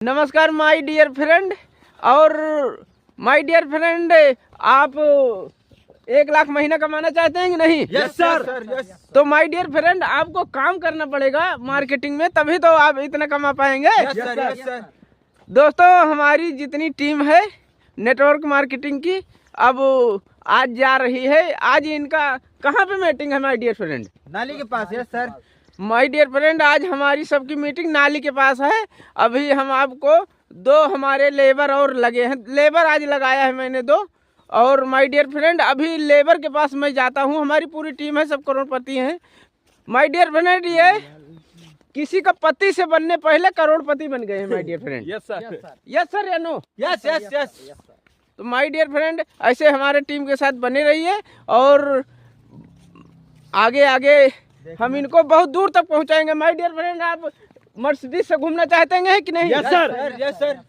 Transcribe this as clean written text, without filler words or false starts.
नमस्कार my dear friend. और my dear friend, आप 1 लाख महीना कमाना चाहते हैं कि नहीं? Yes sir, yes. तो माय डियर फ्रेंड, आपको काम करना पड़ेगा मार्केटिंग में, तभी तो आप इतना कमा पाएंगे। Yes sir, yes sir. दोस्तों, हमारी जितनी टीम है नेटवर्क मार्केटिंग की, अब आज जा रही है। आज इनका कहाँ पे मीटिंग है माय डियर फ्रेंड? नाली के पास। Yes sir. My dear friend, आज हमारी सबकी मीटिंग नाली के पास है। अभी हम आपको 2 हमारे लेबर और लगे हैं, लेबर आज लगाया है मैंने 2। और माय डियर फ्रेंड, अभी लेबर के पास मैं जाता हूँ। हमारी पूरी टीम है, सब करोड़पति हैं। माय डियर फ्रेंड, ये किसी का पति से बनने पहले करोड़पति बन गए हैं my dear friend. Yes sir, yes sir या नो? Yes yes yes. तो माय डियर फ्रेंड, ऐसे हमारे टीम के साथ बने रहिए और आगे आगे हम इनको बहुत दूर तक पहुंचाएंगे। माय डियर फ्रेंड, आप मर्सिडीज से घूमना चाहते हैं कि नहीं? Yes sir, yes sir.